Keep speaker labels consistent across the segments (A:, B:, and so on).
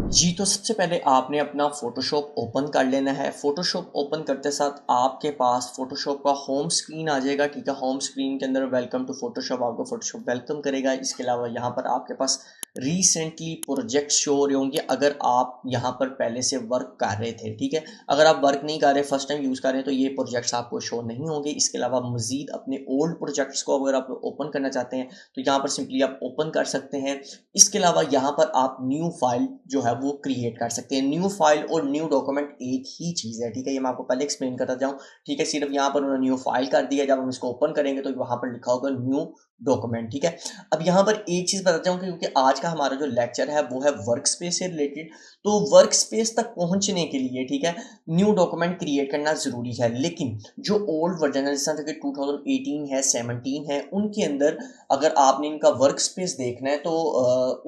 A: जी, तो सबसे पहले आपने अपना फ़ोटोशॉप ओपन कर लेना है। फ़ोटोशॉप ओपन करते साथ आपके पास फ़ोटोशॉप का होम स्क्रीन आ जाएगा, ठीक है? होम स्क्रीन के अंदर वेलकम टू फ़ोटोशॉप आपको फ़ोटोशॉप वेलकम करेगा। इसके अलावा यहाँ पर आपके पास रिसेंटली प्रोजेक्ट शो हो रहे होंगे अगर आप यहाँ पर पहले से वर्क कर रहे थे, ठीक है? अगर आप वर्क नहीं कर रहे, फर्स्ट टाइम यूज़ कर रहे हैं, तो ये प्रोजेक्ट्स आपको शो नहीं होंगे। इसके अलावा मज़ीद अपने ओल्ड प्रोजेक्ट्स को अगर आप ओपन करना चाहते हैं, तो यहाँ पर सिंपली आप ओपन कर सकते हैं। इसके अलावा यहाँ पर आप न्यू फाइल जो है वो क्रिएट कर सकते हैं। न्यू फाइल और न्यू डॉक्यूमेंट एक ही चीज़ है, ठीक है? ये मैं आपको पहले एक्सप्लेन करता जाऊँ, ठीक है? सिर्फ यहाँ पर उन्होंने न्यू फाइल कर दिया, जब हम इसको ओपन करेंगे तो वहाँ पर लिखा होगा न्यू डॉक्यूमेंट, ठीक है? अब यहाँ पर एक चीज़ बताता हूँ, क्योंकि आज का हमारा जो लेक्चर है वो है वर्क स्पेस से रिलेटेड। तो वर्क स्पेस तक पहुँचने के लिए, ठीक है, न्यू डॉक्यूमेंट क्रिएट करना ज़रूरी है। लेकिन जो ओल्ड वर्जन है, जैसा कि 2018 है, 17 है, उनके अंदर अगर आपने इनका वर्क स्पेस देखना है तो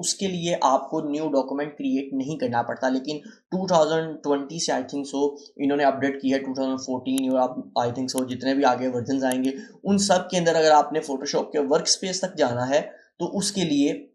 A: उसके लिए आपको न्यू डॉक्यूमेंट क्रिएट नहीं करना पड़ता। लेकिन 2020 से आई थिंक सो इन्होंने अपडेट किया है, 2014 और आप आई थिंक सो जितने भी आगे वर्जन आएंगे उन सब के अंदर अगर आपने फोटोशॉप के वर्क स्पेस तक जाना है तो उसके लिए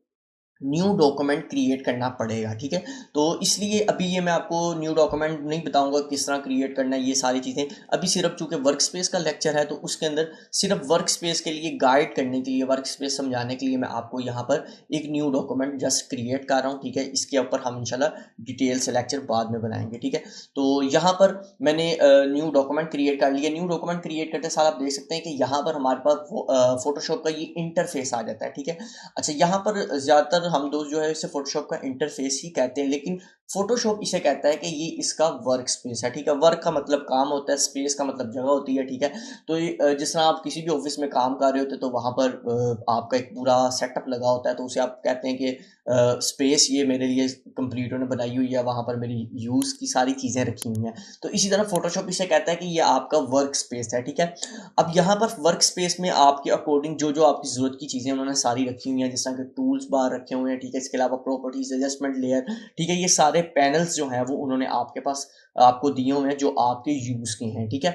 A: न्यू डॉक्यूमेंट क्रिएट करना पड़ेगा, ठीक है? तो इसलिए अभी ये मैं आपको न्यू डॉक्यूमेंट नहीं बताऊंगा किस तरह क्रिएट करना है, ये सारी चीज़ें अभी सिर्फ चूंकि वर्क स्पेस का लेक्चर है तो उसके अंदर सिर्फ वर्क स्पेस के लिए गाइड करने के लिए, वर्क स्पेस समझाने के लिए मैं आपको यहाँ पर एक न्यू डॉक्यूमेंट जस्ट क्रिएट कर रहा हूँ, ठीक है? इसके ऊपर हम इंशाल्लाह डिटेल से लेक्चर बाद में बनाएंगे, ठीक है? तो यहाँ पर मैंने न्यू डॉक्यूमेंट क्रिएट कर लिया। न्यू डॉक्यूमेंट क्रिएट करते साथ आप देख सकते हैं कि यहाँ पर हमारे पास फोटोशॉप का ये इंटरफेस आ जाता है, ठीक है? अच्छा, यहाँ पर ज़्यादातर हम दोस्त जो है इसे फोटोशॉप का इंटरफेस ही कहते हैं, लेकिन फोटोशॉप इसे कहता है कि ये इसका वर्क स्पेस है, ठीक है? वर्क का मतलब काम होता है, स्पेस का मतलब जगह होती है, ठीक है? तो जिस तरह आप किसी भी ऑफिस में काम कर रहे होते हैं तो वहाँ पर आपका एक पूरा सेटअप लगा होता है, तो उसे आप कहते हैं कि स्पेस ये मेरे लिए कंप्यूटर ने बनाई हुई है, वहाँ पर मेरी यूज़ की सारी चीज़ें रखी हुई हैं। तो इसी तरह फोटोशॉप इसे कहता है कि ये आपका वर्क स्पेस है, ठीक है? अब यहाँ पर वर्क स्पेस में आपके अकॉर्डिंग जो जो आपकी ज़रूरत की चीज़ें उन्होंने सारी रखी हुई हैं, जिस तरह के टूल्स बार रखे हुए हैं, ठीक है? इसके अलावा प्रॉपर्टीज, एडजस्टमेंट लेयर, ठीक है? ये सारे पैनल्स जो हैं वो उन्होंने आपके पास आपको दिए हुए हैं जो आपके यूज़ के हैं, ठीक है?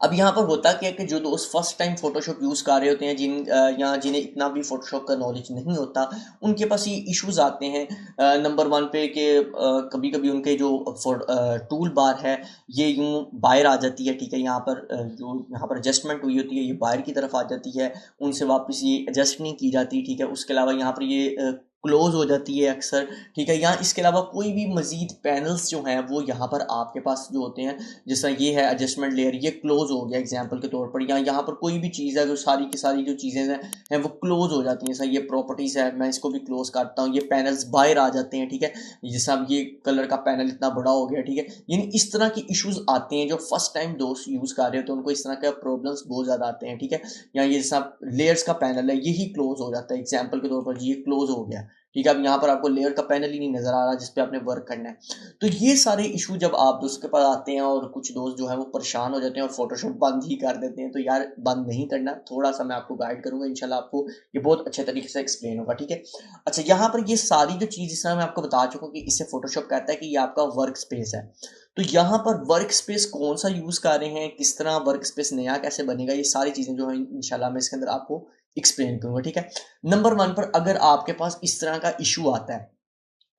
A: अब यहाँ पर होता क्या है कि जो दोस्त फर्स्ट टाइम फोटोशॉप यूज़ कर रहे होते हैं, या जिन्हें इतना भी फोटोशॉप का नॉलेज नहीं होता, उनके पास ये इश्यूज आते हैं नंबर वन पे कि कभी कभी उनके जो टूल बार है ये यूं बाहर आ जाती है, ठीक है? यहाँ पर जो यहाँ पर एडजस्टमेंट हुई होती है ये बाहर की तरफ आ जाती है, उनसे वापस ये एडजस्ट नहीं की जाती, ठीक है? उसके अलावा यहाँ पर ये क्लोज हो जाती है अक्सर, ठीक है? यहाँ इसके अलावा कोई भी मजीद पैनल्स जो हैं वो यहाँ पर आपके पास जो होते हैं, जैसा ये है एडजस्टमेंट लेयर, ये क्लोज हो गया एग्जांपल के तौर पर, यहाँ पर कोई भी चीज़ है जो सारी की सारी जो चीज़ें हैं वो क्लोज हो जाती हैं। जैसा ये प्रॉपर्टीज़ है, मैं इसको भी क्लोज करता हूँ, ये पैनल्स बाहर आ जाते हैं, ठीक है? जैसा अब ये कलर का पैनल इतना बड़ा हो गया, ठीक है? यानी इस तरह की इश्यूज आते हैं जो फर्स्ट टाइम दोस्त यूज़ कर रहे हो तो उनको इस तरह के प्रॉब्लम्स बहुत ज़्यादा आते हैं, ठीक है? या ये जैसा लेयर्स का पैनल है यही क्लोज हो जाता है एग्जाम्पल के तौर पर, ये क्लोज हो गया, ठीक है? अब यहाँ पर आपको लेयर का पैनल ही नहीं नजर आ रहा जिसपे आपने वर्क करना है। तो ये सारे इशू जब आप दोस्त के पास आते हैं और कुछ दोस्त जो है वो परेशान हो जाते हैं और फोटोशॉप बंद ही कर देते हैं, तो यार बंद नहीं करना, थोड़ा सा मैं आपको गाइड करूंगा, इंशाल्लाह आपको ये बहुत अच्छे तरीके से एक्सप्लेन होगा, ठीक है? अच्छा, यहाँ पर ये सारी जो चीज़ इस तरह मैं आपको बता चुका हूँ कि इससे फोटोशॉप कहता है कि ये आपका वर्क स्पेस है। तो यहाँ पर वर्क स्पेस कौन सा यूज़ कर रहे हैं, किस तरह वर्क स्पेस नया कैसे बनेगा, ये सारी चीज़ें जो है इंशाल्लाह मैं इसके अंदर आपको एक्सप्लेन करूंगा, ठीक है? नंबर वन पर अगर आपके पास इस तरह का इशू आता है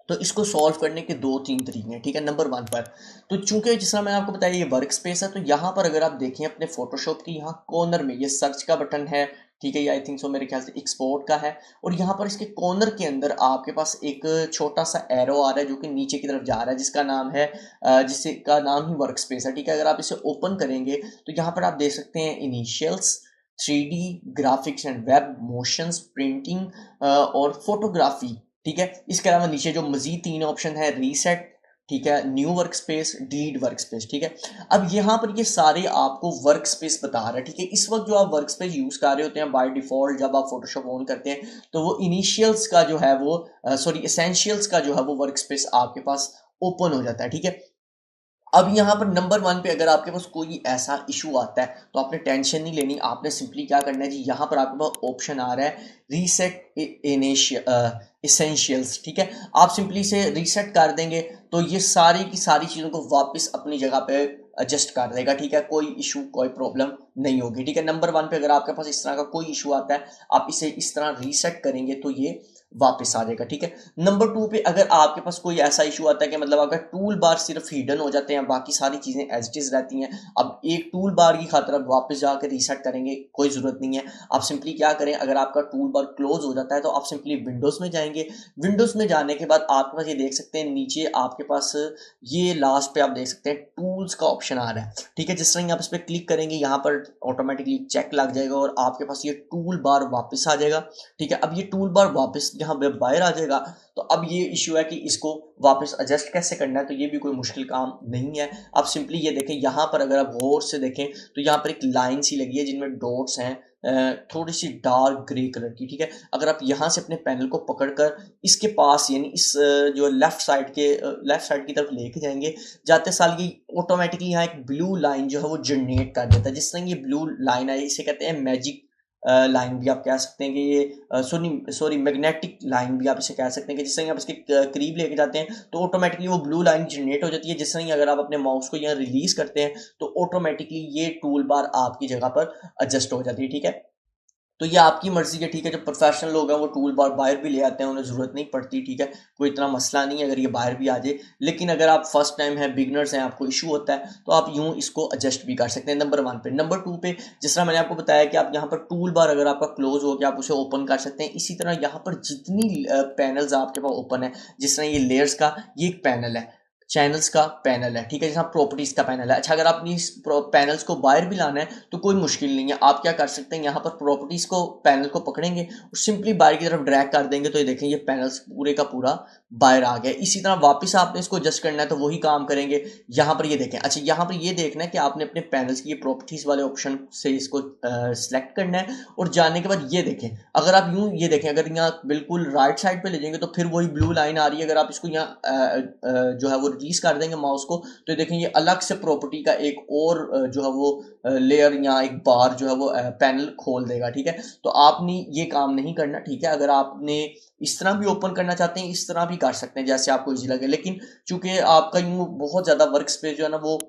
A: तो इसको सॉल्व करने के दो तीन तरीके हैं, ठीक है? नंबर वन पर तो चूंकि जिस तरह मैंने आपको बताया ये वर्क स्पेस है, तो यहाँ पर अगर आप देखें अपने फोटोशॉप के यहाँ कॉर्नर में ये सर्च का बटन है, ठीक है? ये आई थिंक सो मेरे ख्याल से एक्सपोर्ट का है, और यहाँ पर इसके कॉर्नर के अंदर आपके पास एक छोटा सा एरो आ रहा है जो कि नीचे की तरफ जा रहा है, जिसका नाम है जिसका नाम ही वर्क स्पेस है, ठीक है? अगर आप इसे ओपन करेंगे तो यहाँ पर आप देख सकते हैं initials, 3D, graphics and web, motions, printing और फोटोग्राफी, ठीक है? इसके अलावा नीचे जो मजीद तीन ऑप्शन है, रीसेट, ठीक है, new work space, delete work space, ठीक है? अब यहाँ पर ये सारे आपको वर्क स्पेस बता रहा है, ठीक है? इस वक्त जो आप वर्क स्पेस यूज कर रहे होते हैं बाय डिफॉल्ट जब आप फोटोशॉप ऑन करते हैं तो वो इनिशियल्स का जो है वो सॉरी एसेंशियल्स का जो है वो वर्क स्पेस आपके पास ओपन हो जाता है, ठीक है? अब यहाँ पर नंबर वन पे अगर आपके पास कोई ऐसा इशू आता है तो आपने टेंशन नहीं लेनी, आपने सिंपली क्या करना है जी, यहाँ पर आपके पास ऑप्शन आ रहा है रीसेट इसेंशियल्स, ठीक है? आप सिंपली से रीसेट कर देंगे तो ये सारी की सारी चीज़ों को वापस अपनी जगह पे एडजस्ट कर देगा, ठीक है? कोई इशू कोई प्रॉब्लम नहीं होगी, ठीक है? नंबर वन पे अगर आपके पास इस तरह का कोई इशू आता है आप इसे इस तरह रीसेट करेंगे तो ये वापस आ जाएगा। ठीक है, नंबर 2 पे अगर आपके पास कोई ऐसा इशू आता है कि मतलब आपका टूल बार सिर्फ हिडन हो जाते हैं, बाकी सारी चीजें एज इट इज रहती हैं, अब एक टूल बार की खातिर आप वापस जाकर रीसेट करेंगे, कोई जरूरत नहीं है। आप सिंपली क्या करें, अगर आपका टूल बार क्लोज हो जाता है तो आप सिंपली विंडोज में जाएंगे। विंडोज में जाने के बाद आपके पास ये देख सकते हैं नीचे आपके पास ये लास्ट पे आप देख सकते हैं टूल्स का ऑप्शन आ रहा है। ठीक है, जिस तरह आप इस पर क्लिक करेंगे यहाँ पर ऑटोमेटिकली चेक लग जाएगा और आपके पास ये टूल बार वापस आ जाएगा। ठीक है, अब ये टूल बार वापस यहाँ पे बाहर आ जाएगा। तो अब ये इशू है कि इसको वापस एडजस्ट कैसे करना है, तो ये भी कोई मुश्किल काम नहीं है। आप सिंपली ये देखें, यहाँ पर अगर आप गौर से देखें तो यहाँ पर एक लाइन सी लगी है जिनमें डॉट्स हैं, थोड़ी सी डार्क ग्रे कलर की। ठीक है, अगर आप यहाँ से अपने पैनल को पकड़कर इसके पास यानी इस जो लेफ्ट साइड की तरफ लेके जाएंगे, जाते साल ये ऑटोमेटिकली यहाँ एक ब्लू लाइन जो है वो जनरेट कर देता है। जिस तरह ये ब्लू लाइन है इसे कहते हैं मैजिक लाइन भी आप कह सकते हैं कि ये सॉरी मैग्नेटिक लाइन भी आप इसे कह सकते हैं कि जिस तरह आप इसके करीब लेके जाते हैं तो ऑटोमेटिकली वो ब्लू लाइन जनरेट हो जाती है। जिस तरह अगर आप अपने माउस को यहाँ रिलीज करते हैं तो ऑटोमेटिकली ये टूल बार आपकी जगह पर एडजस्ट हो जाती है। ठीक है, तो ये आपकी मर्जी है। ठीक है, जो प्रोफेशनल लोग हैं वो टूल बार बाहर भी ले आते हैं, उन्हें ज़रूरत नहीं पड़ती। ठीक है, कोई इतना मसला नहीं है अगर ये बाहर भी आ जाए, लेकिन अगर आप फर्स्ट टाइम हैं, बिगनर्स हैं, आपको इशू होता है तो आप यूँ इसको एडजस्ट भी कर सकते हैं। नंबर 1 पे। नंबर 2 पे जिस तरह मैंने आपको बताया कि आप यहाँ पर टूल बार अगर आपका क्लोज हो गया आप उसे ओपन कर सकते हैं। इसी तरह यहाँ पर जितनी पैनल्स आपके पास ओपन है, जिस तरह ये लेयर्स का ये एक पैनल है, चैनल्स का पैनल है। ठीक है, जैसा प्रॉपर्टीज का पैनल है। अच्छा, अगर आपने इस पैनल्स को बाहर भी लाना है तो कोई मुश्किल नहीं है। आप क्या कर सकते हैं, यहाँ पर प्रॉपर्टीज को पैनल को पकड़ेंगे और सिंपली बाहर की तरफ ड्रैग कर देंगे तो ये देखें ये पैनल्स पूरे का पूरा बाहर आ गया। इसी तरह वापस आपने इसको एडजस्ट करना है तो वही काम करेंगे। यहाँ पर ये देखें, अच्छा यहाँ पर ये देखना है कि आपने अपने पैनल्स की ये प्रॉपर्टीज वाले ऑप्शन से इसको सिलेक्ट करना है और जाने के बाद ये देखें, अगर आप यूँ ये देखें, अगर यहाँ बिल्कुल राइट साइड पे ले जाएंगे तो फिर वही ब्लू लाइन आ रही है। अगर आप इसको यहाँ जो है वो रिलीज कर देंगे माउस को तो ये देखें ये अलग से प्रॉपर्टी का एक और जो है वो लेयर या एक बार जो है वो पैनल खोल देगा। ठीक है, तो आपने ये काम नहीं करना। ठीक है, अगर आपने इस तरह भी ओपन करना चाहते हैं इस तरह भी कर सकते हैं जैसे आपको इजी लगे, लेकिन चूंकि आपका यूँ बहुत ज़्यादा वर्क स्पेस जो है ना वो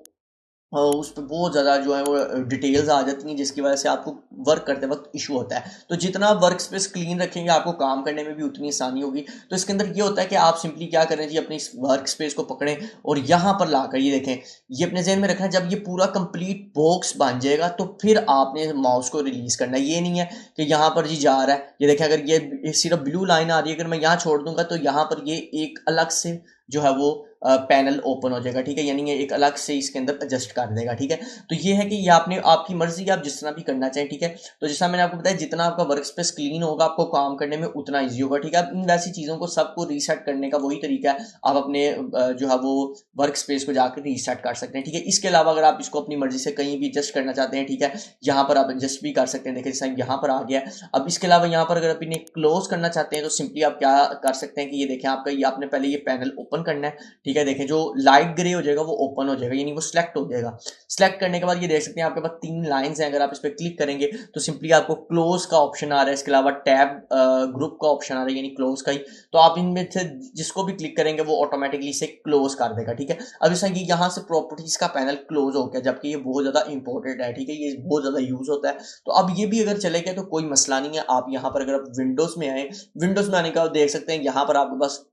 A: उस पर बहुत ज़्यादा जो है वो डिटेल्स आ जाती हैं जिसकी वजह से आपको वर्क करते वक्त इशू होता है। तो जितना वर्क स्पेस क्लीन रखेंगे आपको काम करने में भी उतनी आसानी होगी। तो इसके अंदर ये होता है कि आप सिंपली क्या करें जी, अपनी इस वर्क स्पेस को पकड़ें और यहाँ पर लाकर ये देखें, ये अपने जहन में रखना है जब ये पूरा कंप्लीट बॉक्स बन जाएगा तो फिर आपने माउस को रिलीज करना है। ये नहीं है कि यहाँ पर जी जा रहा है, ये देखें अगर ये सिर्फ ब्लू लाइन आ रही है, अगर मैं यहाँ छोड़ दूंगा तो यहाँ पर ये एक अलग से जो है वो पैनल ओपन हो जाएगा। ठीक है, यानी ये एक अलग से इसके अंदर एडजस्ट कर देगा। ठीक है, तो ये है कि ये आपने आपकी मर्जी है, आप जिस तरह भी करना चाहें। ठीक है, तो जैसा मैंने आपको बताया जितना आपका वर्क स्पेस क्लीन होगा आपको काम करने में उतना ईजी होगा। ठीक है, अब इन वैसी चीज़ों को सबको रीसेट करने का वही तरीका है, आप अपने जो है वो वर्क स्पेस को जाकर रीसेट कर सकते हैं। ठीक है, इसके अलावा अगर आप इसको अपनी मर्जी से कहीं भी एडजस्ट करना चाहते हैं, ठीक है, यहाँ पर आप एडजस्ट भी कर सकते हैं। देखिए जैसा यहाँ पर आ गया। अब इसके अलावा यहाँ पर अगर आप इन्हें क्लोज करना चाहते हैं तो सिंपली आप क्या कर सकते हैं कि ये देखें आपका ये आपने पहले ये पैनल ओपन करना है। ठीक है, देखें जो लाइट ग्रे हो जाएगा वो ओपन हो जाएगा यानी वो सिलेक्ट हो जाएगा। सिलेक्ट करने के बाद ये देख सकते हैं आपके पास 3 लाइंस हैं, अगर आप इस पर क्लिक करेंगे तो सिंपली आपको क्लोज का ऑप्शन आ रहा है। इसके अलावा टैब ग्रुप का ऑप्शन आ रहा है यानी क्लोज का ही, तो आप इनमें से जिसको भी क्लिक करेंगे वो ऑटोमेटिकली इसे क्लोज कर देगा। ठीक है, अब इस यहाँ से प्रॉपर्टीज का पैनल क्लोज हो गया, जबकि ये बहुत ज्यादा इंपॉर्टेंट है। ठीक है, ये बहुत ज्यादा यूज होता है। तो अब ये भी अगर चले गए तो कोई मसला नहीं है। आप यहाँ पर अगर आप विंडोज में आए, विंडोज में आने का देख सकते हैं यहाँ पर आपके पास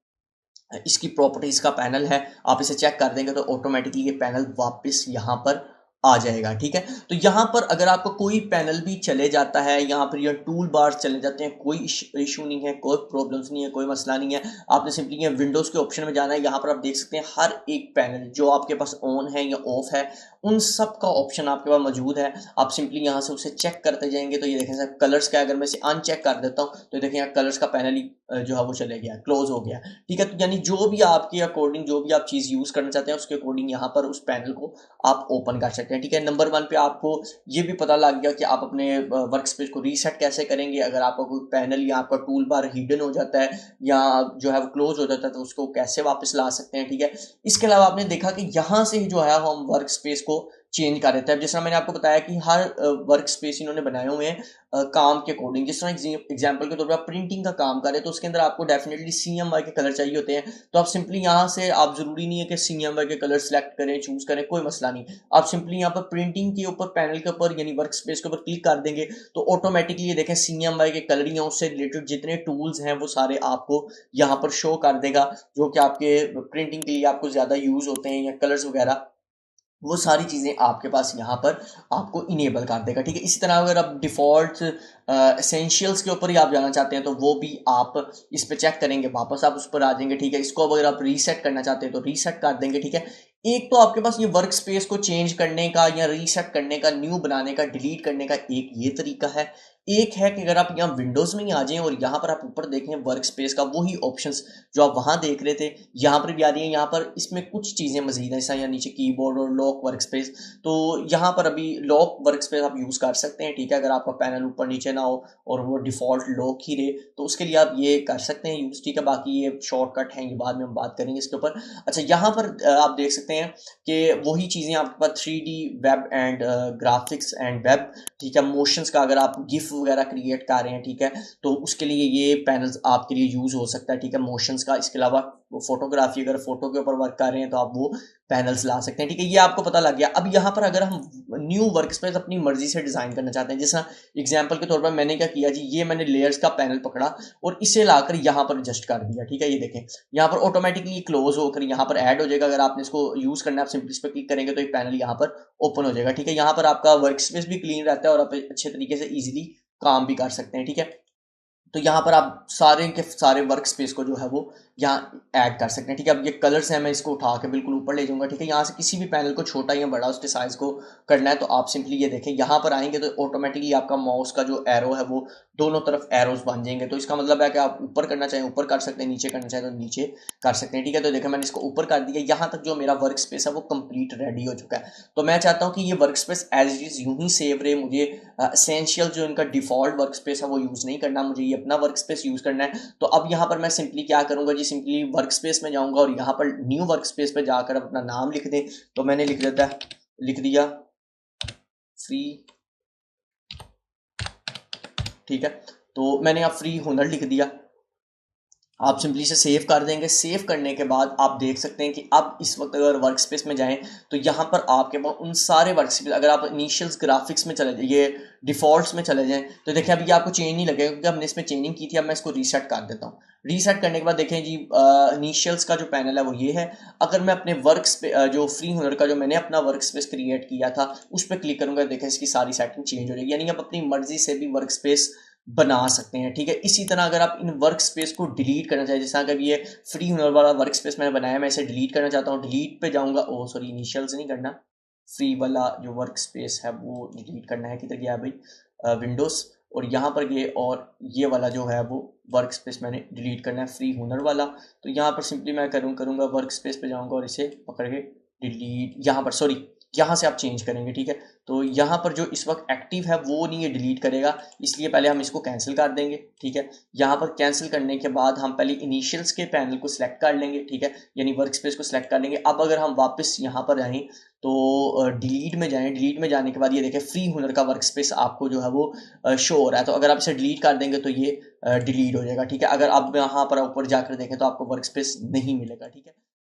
A: इसकी प्रॉपर्टीज का पैनल है, आप इसे चेक कर देंगे तो ऑटोमेटिकली ये पैनल वापस यहाँ पर आ जाएगा। ठीक है, तो यहाँ पर अगर आपको कोई पैनल भी चले जाता है, यहाँ पर ये टूल बार चले जाते हैं, कोई इशू नहीं है, कोई प्रॉब्लम्स नहीं है, कोई मसला नहीं है। आपने सिंपली ये विंडोज़ के ऑप्शन में जाना है। यहाँ पर आप देख सकते हैं हर एक पैनल जो आपके पास ऑन है या ऑफ है उन सब का ऑप्शन आपके पास मौजूद है। आप सिंपली यहाँ से उसे चेक करते जाएंगे तो ये देखें सर कलर्स का, अगर मैं इसे अनचेक कर देता हूँ तो देखें यहाँ कलर्स का पैनल ही जो है वो चले गया, क्लोज हो गया। ठीक है, तो यानी जो भी आपके अकॉर्डिंग जो भी आप चीज़ यूज़ करना चाहते हैं उसके अकॉर्डिंग यहाँ पर उस पैनल को आप ओपन कर सकते हैं। ठीक है, नंबर 1 पे आपको ये भी पता लग गया कि आप अपने वर्क स्पेस को रीसेट कैसे करेंगे अगर आपका कोई पैनल या आपका टूल बार हिडन हो जाता है या जो है वो क्लोज हो जाता है तो उसको कैसे वापस ला सकते हैं। ठीक है, इसके अलावा आपने देखा कि यहाँ से जो है हम वर्क स्पेस को चेंज कर देता है। जिस तरह मैंने आपको बताया कि हर वर्क स्पेस इन्होंने बनाए हुए हैं काम के अकॉर्डिंग। जिस तरह एग्जांपल के तौर पर आप प्रिंटिंग का काम करें तो उसके अंदर आपको डेफिनेटली CMY के कलर चाहिए होते हैं, तो आप सिंपली यहाँ से, आप जरूरी नहीं है कि CMY के कलर सेलेक्ट करें, चूज करें, कोई मसला नहीं। आप सिंपली यहाँ पर प्रिंटिंग के ऊपर पैनल के ऊपर यानी वर्क स्पेस के ऊपर क्लिक कर देंगे तो ऑटोमेटिकली ये देखें CMY के कलरिंग है उससे रिलेटेड जितने टूल्स हैं वो सारे आपको यहाँ पर शो कर देगा, जो कि आपके प्रिंटिंग के लिए आपको ज्यादा यूज होते हैं, या कलर्स वगैरह, वो सारी चीज़ें आपके पास यहाँ पर आपको इनेबल कर देगा। ठीक है, इसी तरह अगर आप डिफ़ॉल्ट एसेंशियल्स के ऊपर ही आप जाना चाहते हैं तो वो भी आप इस पे चेक करेंगे, वापस आप उस पर आ जाएंगे। ठीक है, इसको अगर आप रीसेट करना चाहते हैं तो रीसेट कर देंगे। ठीक है, एक तो आपके पास ये वर्क स्पेस को चेंज करने का या रीसेट करने का, न्यू बनाने का, डिलीट करने का एक ये तरीका है। एक है कि अगर आप यहाँ विंडोज में ही आ जाएं और यहाँ पर आप ऊपर देखें वर्क स्पेस का वही ऑप्शंस जो आप वहां देख रहे थे यहाँ पर भी आ रही है। यहाँ पर इसमें कुछ चीजें मजीद है, जैसा यहाँ नीचे कीबोर्ड और लॉक वर्क स्पेस, तो यहाँ पर अभी लॉक वर्क स्पेस आप यूज कर सकते हैं। ठीक है, अगर आपका पैनल ऊपर नीचे ना हो और वो डिफॉल्ट लॉक ही रहे तो उसके लिए आप ये कर सकते हैं यूज। ठीक है, बाकी ये शॉर्टकट है, ये बाद में हम बात करेंगे इसके ऊपर। अच्छा, यहाँ पर आप देख सकते हैं कि वही चीजें आपके पास 3D web and graphics and web. ठीक है, मोशंस का अगर आप गिफ वगैरह क्रिएट कर रहे हैं, ठीक है, तो उसके लिए ये पैनल्स आपके लिए यूज हो सकता है। ठीक है, मोशंस का। इसके अलावा फोटोग्राफी, अगर फोटो के ऊपर वर्क कर रहे हैं तो आप वो पैनल्स ला सकते हैं। ठीक है, ये आपको पता लग गया। अब यहाँ पर अगर हम न्यू वर्क स्पेस अपनी मर्जी से डिजाइन करना चाहते हैं, जैसा एग्जांपल के तौर पर मैंने क्या किया जी, ये मैंने लेयर्स का पैनल पकड़ा और इसे लाकर यहाँ पर एडजस्ट कर दिया। ठीक है, ये देखें यहाँ पर ऑटोमेटिकली क्लोज होकर यहाँ पर ऐड हो जाएगा। अगर आपने इसको यूज करना है, आप सिंपली इस पर क्लिक करेंगे तो एक पैनल यहाँ पर ओपन हो जाएगा। ठीक है, यहाँ पर आपका वर्क स्पेस भी क्लीन रहता है और आप अच्छे तरीके से इजीली काम भी कर सकते हैं। ठीक है, तो यहाँ पर आप सारे के सारे वर्क स्पेस को जो है वो यहाँ ऐड कर सकते हैं। ठीक है, अब ये कलर्स हैं, मैं इसको उठा के बिल्कुल ऊपर ले जाऊंगा। ठीक है, यहाँ से किसी भी पैनल को छोटा या बड़ा उसके साइज को करना है तो आप सिंपली ये देखें, यहाँ पर आएंगे तो ऑटोमेटिकली आपका माउस का जो एरो है वो दोनों तरफ एरोज बन जाएंगे। तो इसका मतलब है कि आप ऊपर करना चाहें ऊपर कर सकते हैं, नीचे करना चाहें तो नीचे कर सकते हैं। ठीक है, तो देखें मैंने इसको ऊपर कर दिया, यहाँ तक जो मेरा वर्क स्पेस है वो कंप्लीट रेडी हो चुका है। तो मैं चाहता हूँ कि ये work space as it is यूं ही सेव रहे, मुझे एसेंशियल जो इनका डिफॉल्ट वर्क स्पेस है वो यूज नहीं करना, मुझे ये अपना वर्क स्पेस यूज करना है। तो अब यहाँ पर मैं सिंपली क्या करूंगा जी, सिंपली वर्क स्पेस में जाऊंगा और यहाँ पर न्यू वर्क स्पेस पे जाकर अपना नाम लिख दें। तो मैंने लिख दिया फ्री। ठीक है, तो मैंने अब फ्री हुनर लिख दिया। आप सिंपली से सेव कर देंगे। सेव करने के बाद आप देख सकते हैं कि अब इस वक्त अगर वर्क स्पेस में जाएं तो यहाँ पर आपके पास उन सारे वर्क स्पेस, अगर आप इनिशियल्स ग्राफिक्स में चले जाए, ये डिफॉल्ट्स में चले जाएं तो देखिए अभी आपको चेंज नहीं लगेगा क्योंकि हमने इसमें चेंजिंग की थी। अब मैं इसको रीसेट कर देता हूँ। रीसेट करने के बाद देखें जी, इनिशियल्स का जो पैनल है वो ये है। अगर मैं अपने वर्क जो फ्री हुनर का जो मैंने अपना वर्क स्पेस क्रिएट किया था उस पर क्लिक करूंगा, देखें इसकी सारी सेटिंग चेंज हो जाएगी, यानी आप अपनी मर्जी से भी वर्क स्पेस बना सकते हैं। ठीक है, इसी तरह अगर आप इन वर्क स्पेस को डिलीट करना चाहें, जैसा अगर ये फ्री हुनर वाला वर्क स्पेस मैंने बनाया, मैं इसे डिलीट करना चाहता हूँ, डिलीट पे जाऊंगा। ओ सॉरी, इनिशियल से नहीं करना, फ्री वाला जो वर्क स्पेस है वो डिलीट करना है। किधर गया भाई, विंडोज, और यहाँ पर ये, और ये वाला जो है वो वर्क स्पेस मैंने डिलीट करना है, फ्री हुनर वाला। तो यहाँ पर सिंपली मैं करूँगा वर्क स्पेस पे जाऊँगा और इसे पकड़ के डिलीट, यहाँ पर सॉरी, यहाँ से आप चेंज करेंगे। ठीक है, तो यहाँ पर जो इस वक्त एक्टिव है वो नहीं है, डिलीट करेगा, इसलिए पहले हम इसको कैंसिल कर देंगे। ठीक है, यहाँ पर कैंसिल करने के बाद हम पहले इनिशियल्स के पैनल को सिलेक्ट कर लेंगे। ठीक है, यानी वर्क स्पेस को सिलेक्ट कर लेंगे। अब अगर हम वापस यहाँ पर आएँ तो डिलीट में जाएं, डिलीट में जाने के बाद ये देखें फ्री हुनर का वर्क स्पेस आपको जो है वो शो हो रहा है। तो अगर आप इसे डिलीट कर देंगे तो ये डिलीट हो जाएगा। ठीक है, अगर आप यहाँ पर ऊपर जाकर देखें तो आपको वर्क स्पेस नहीं मिलेगा। ठीक है।